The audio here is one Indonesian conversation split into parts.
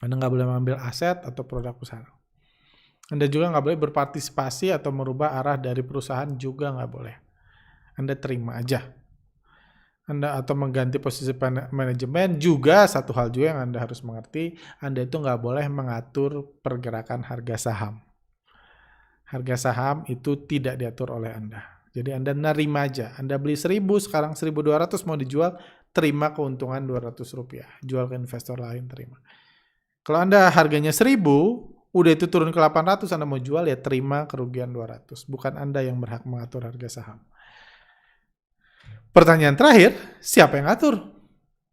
Anda nggak boleh mengambil aset atau produk perusahaan. Anda juga nggak boleh berpartisipasi atau merubah arah dari perusahaan, juga nggak boleh. Anda terima aja. Anda atau mengganti posisi manajemen, juga satu hal juga yang Anda harus mengerti, Anda itu nggak boleh mengatur pergerakan harga saham. Harga saham itu tidak diatur oleh Anda. Jadi Anda nerima aja. Anda beli 1.000, sekarang 1.200 mau dijual, terima keuntungan Rp200. Jual ke investor lain, terima. Kalau Anda harganya 1.000, udah itu turun ke 800, Anda mau jual, ya terima kerugian 200. Bukan Anda yang berhak mengatur harga saham. Pertanyaan terakhir, siapa yang ngatur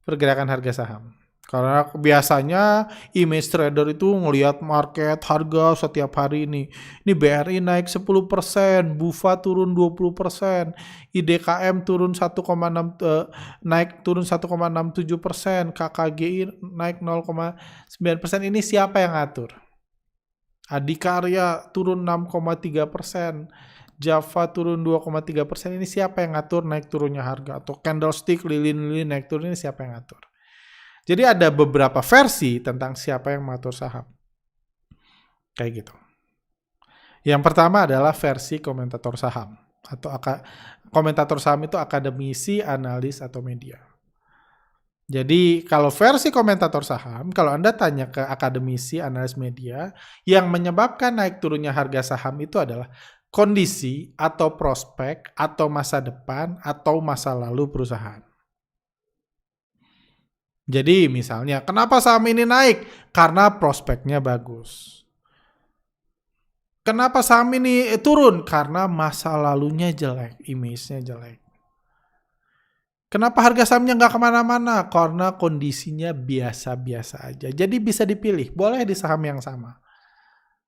pergerakan harga saham? Karena biasanya image trader itu ngelihat market harga setiap hari ini. Ini BRI naik 10%, BUFA turun 20%, IDKM turun 1,6 naik turun 1,67%, KKGI naik 0,9%. Ini siapa yang ngatur? Adikarya turun 6,3%. Java turun 2,3%, ini siapa yang ngatur naik turunnya harga? Atau candlestick, lilin-lilin naik turun, ini siapa yang ngatur? Jadi ada beberapa versi tentang siapa yang mengatur saham. Kayak gitu. Yang pertama adalah versi komentator saham. Atau komentator saham itu akademisi, analis, atau media. Jadi kalau versi komentator saham, kalau Anda tanya ke akademisi, analis, media, yang menyebabkan naik turunnya harga saham itu adalah kondisi atau prospek atau masa depan atau masa lalu perusahaan. Jadi misalnya, kenapa saham ini naik? Karena prospeknya bagus. Kenapa saham ini turun? Karena masa lalunya jelek, image-nya jelek. Kenapa harga sahamnya nggak kemana-mana? Karena kondisinya biasa-biasa aja. Jadi bisa dipilih, boleh di saham yang sama.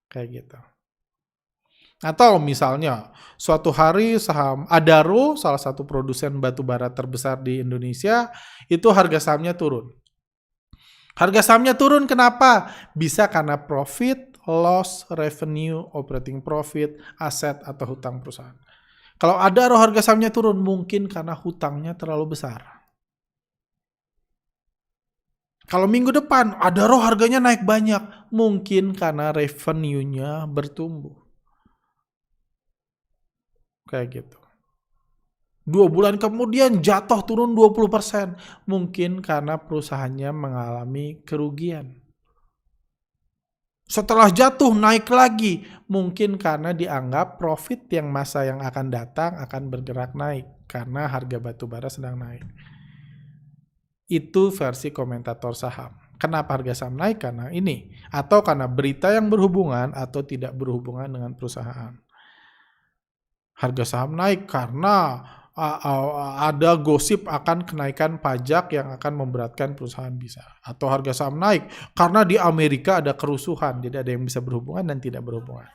Kayak gitu. Atau misalnya, suatu hari saham Adaro, salah satu produsen batu bara terbesar di Indonesia, itu harga sahamnya turun. Harga sahamnya turun kenapa? Bisa karena profit, loss, revenue, operating profit, aset, atau hutang perusahaan. Kalau Adaro harga sahamnya turun, mungkin karena hutangnya terlalu besar. Kalau minggu depan Adaro harganya naik banyak, mungkin karena revenue-nya bertumbuh. Kayak gitu. 2 bulan kemudian jatuh turun 20%. Mungkin karena perusahaannya mengalami kerugian. Setelah jatuh naik lagi. Mungkin karena dianggap profit yang masa yang akan datang akan bergerak naik. Karena harga batu bara sedang naik. Itu versi komentator saham. Kenapa harga saham naik? Karena ini. Atau karena berita yang berhubungan atau tidak berhubungan dengan perusahaan. Harga saham naik karena ada gosip akan kenaikan pajak yang akan memberatkan perusahaan bisa. Atau harga saham naik karena di Amerika ada kerusuhan, jadi ada yang bisa berhubungan dan tidak berhubungan.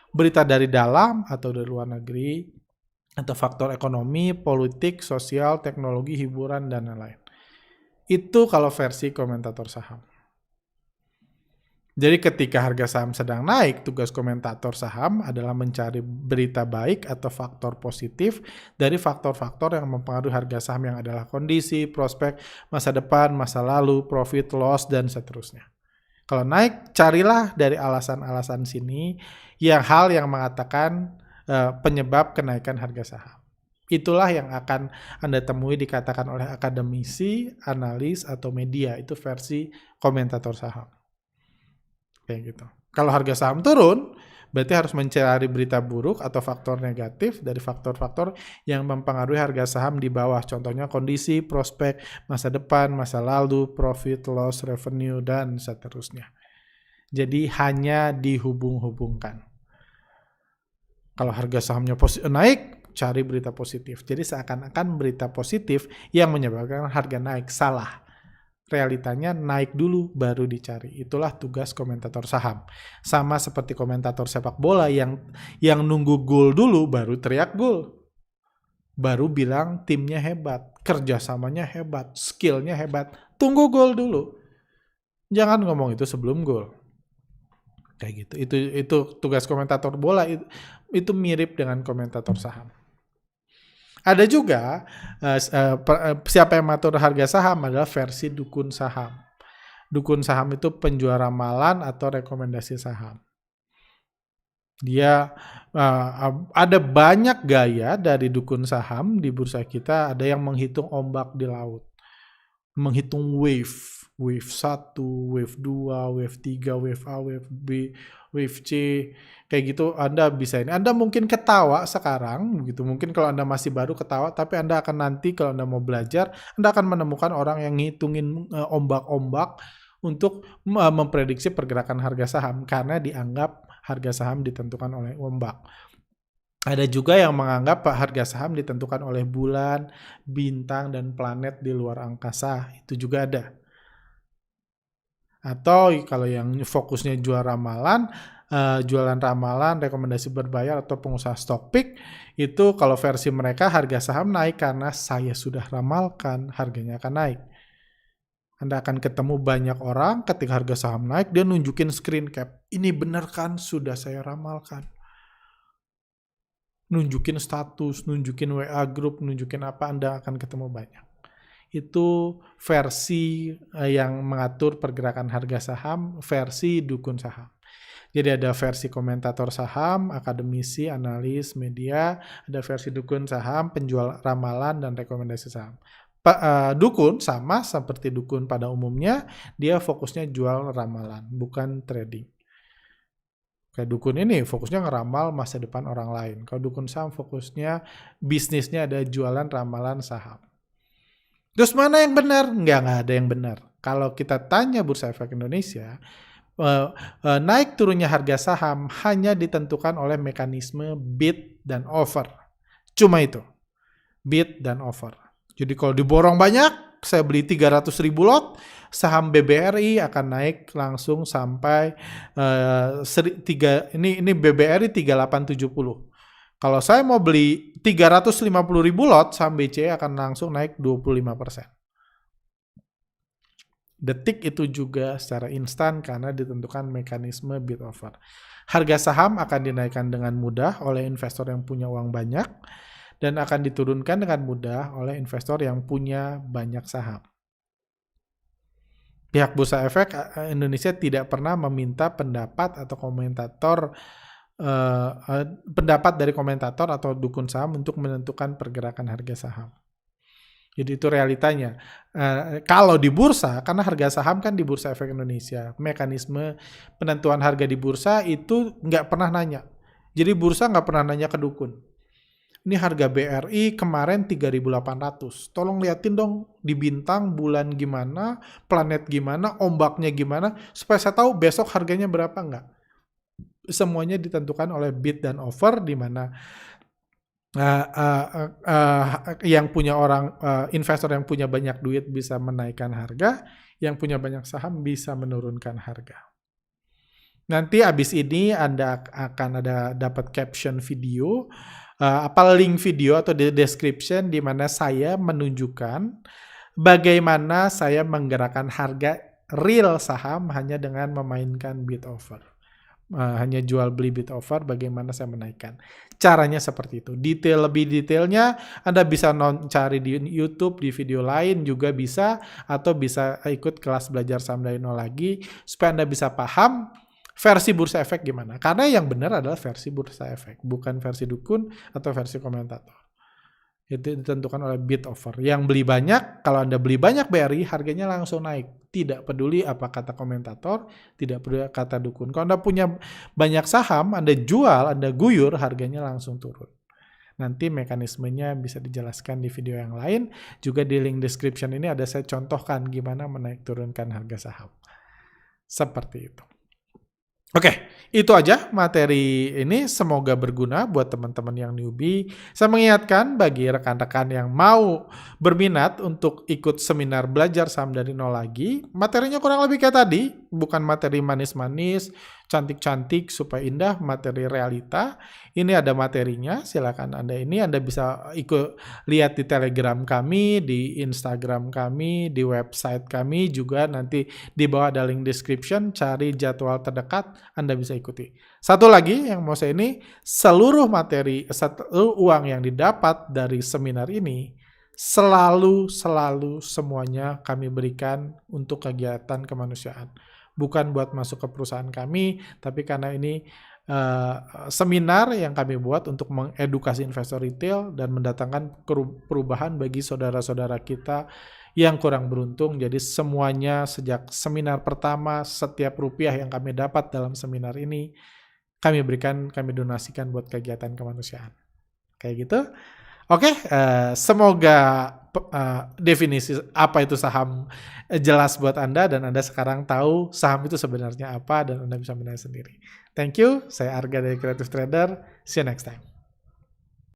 Berita dari dalam atau dari luar negeri, atau faktor ekonomi, politik, sosial, teknologi, hiburan, dan lain-lain. Itu kalau versi komentator saham. Jadi ketika harga saham sedang naik, tugas komentator saham adalah mencari berita baik atau faktor positif dari faktor-faktor yang mempengaruhi harga saham yang adalah kondisi, prospek, masa depan, masa lalu, profit, loss, dan seterusnya. Kalau naik, carilah dari alasan-alasan sini hal yang mengatakan penyebab kenaikan harga saham. Itulah yang akan Anda temui dikatakan oleh akademisi, analis, atau media. Itu versi komentator saham. Kayak gitu. Kalau harga saham turun, berarti harus mencari berita buruk atau faktor negatif dari faktor-faktor yang mempengaruhi harga saham di bawah. Contohnya kondisi, prospek, masa depan, masa lalu, profit, loss, revenue, dan seterusnya. Jadi hanya dihubung-hubungkan. Kalau harga sahamnya naik, cari berita positif. Jadi seakan-akan berita positif yang menyebabkan harga naik. Salah. Realitanya naik dulu baru dicari. Itulah tugas komentator saham. Sama seperti komentator sepak bola yang nunggu gol dulu baru teriak gol. Baru bilang timnya hebat, kerjasamanya hebat, skillnya hebat. Tunggu gol dulu. Jangan ngomong itu sebelum gol. Kayak gitu. Itu tugas komentator bola. Itu mirip dengan komentator saham. Ada juga siapa yang mengatur harga saham adalah versi dukun saham. Dukun saham itu penjual ramalan atau rekomendasi saham. Dia ada banyak gaya dari dukun saham di bursa kita. Ada yang menghitung ombak di laut, menghitung wave 1, wave 2, wave 3, wave A, wave B, wave C, kayak gitu. Anda bisa ini. Anda mungkin ketawa sekarang, begitu. Mungkin kalau Anda masih baru ketawa, tapi Anda akan nanti kalau Anda mau belajar, Anda akan menemukan orang yang ngitungin ombak-ombak untuk memprediksi pergerakan harga saham karena dianggap harga saham ditentukan oleh ombak. Ada juga yang menganggap harga saham ditentukan oleh bulan, bintang, dan planet di luar angkasa. Itu juga ada. Atau kalau yang fokusnya jualan ramalan, rekomendasi berbayar, atau pengusaha stock pick, itu kalau versi mereka harga saham naik karena saya sudah ramalkan harganya akan naik. Anda akan ketemu banyak orang ketika harga saham naik, dia nunjukin screen cap. Ini benar kan sudah saya ramalkan. Nunjukin status, nunjukin WA group, nunjukin apa, Anda akan ketemu banyak. Itu versi yang mengatur pergerakan harga saham, versi dukun saham. Jadi ada versi komentator saham, akademisi, analis, media, ada versi dukun saham, penjual ramalan, dan rekomendasi saham. Dukun sama seperti dukun pada umumnya, dia fokusnya jual ramalan, bukan trading. Kayak dukun ini fokusnya ngeramal masa depan orang lain. Kalau dukun saham fokusnya bisnisnya ada jualan ramalan saham. Terus mana yang benar? Nggak ada yang benar. Kalau kita tanya Bursa Efek Indonesia, naik turunnya harga saham hanya ditentukan oleh mekanisme bid dan offer. Cuma itu, bid dan offer. Jadi kalau diborong banyak, saya beli 300.000 lot, saham BBRI akan naik langsung sampai ini BBRI 3870. Kalau saya mau beli 350.000 lot, saham BCA akan langsung naik 25%. Detik itu juga secara instan karena ditentukan mekanisme bid offer. Harga saham akan dinaikkan dengan mudah oleh investor yang punya uang banyak, dan akan diturunkan dengan mudah oleh investor yang punya banyak saham. Pihak Bursa Efek Indonesia tidak pernah meminta pendapat dari komentator atau dukun saham untuk menentukan pergerakan harga saham. Jadi itu realitanya. Kalau di bursa, karena harga saham kan di Bursa Efek Indonesia, mekanisme penentuan harga di bursa itu nggak pernah nanya. Jadi bursa nggak pernah nanya ke dukun. Ini harga BRI kemarin 3.800. Tolong liatin dong di bintang, bulan gimana, planet gimana, ombaknya gimana, supaya saya tahu besok harganya berapa enggak. Semuanya ditentukan oleh bid dan offer, di mana yang punya investor yang punya banyak duit bisa menaikkan harga, yang punya banyak saham bisa menurunkan harga. Nanti abis ini Anda akan dapat caption video, link video atau di description, di mana saya menunjukkan bagaimana saya menggerakkan harga real saham hanya dengan memainkan bid offer. Hanya jual beli bid offer, bagaimana saya menaikkan. Caranya seperti itu. Lebih detailnya Anda bisa cari di YouTube, di video lain juga bisa, atau bisa ikut kelas belajar saham dari nol lagi, supaya Anda bisa paham versi Bursa Efek gimana. Karena yang benar adalah versi Bursa Efek, bukan versi dukun atau versi komentator. Itu ditentukan oleh bid offer. Yang beli banyak, kalau Anda beli banyak BRI, harganya langsung naik. Tidak peduli apa kata komentator, tidak peduli kata dukun. Kalau Anda punya banyak saham, Anda jual, Anda guyur, harganya langsung turun. Nanti mekanismenya bisa dijelaskan di video yang lain. Juga di link description ini ada saya contohkan gimana menaik turunkan harga saham. Seperti itu. Oke, itu aja materi ini. Semoga berguna buat teman-teman yang newbie. Saya mengingatkan bagi rekan-rekan yang mau berminat untuk ikut seminar belajar saham dari nol lagi, materinya kurang lebih kayak tadi, bukan materi manis-manis, cantik-cantik supaya indah, materi realita. Ini ada materinya, silakan Anda bisa ikut lihat di Telegram kami, di Instagram kami, di website kami juga, nanti di bawah ada link description, cari jadwal terdekat, Anda bisa ikuti. Satu lagi yang mau saya ini, seluruh uang yang didapat dari seminar ini selalu semuanya kami berikan untuk kegiatan kemanusiaan. Bukan buat masuk ke perusahaan kami, tapi karena ini seminar yang kami buat untuk mengedukasi investor retail dan mendatangkan perubahan bagi saudara-saudara kita yang kurang beruntung. Jadi semuanya sejak seminar pertama, setiap rupiah yang kami dapat dalam seminar ini, kami donasikan buat kegiatan kemanusiaan. Kayak gitu. Oke, semoga definisi apa itu saham jelas buat Anda dan Anda sekarang tahu saham itu sebenarnya apa dan Anda bisa menilai sendiri. Thank you, saya Arga dari Creative Trader. See you next time.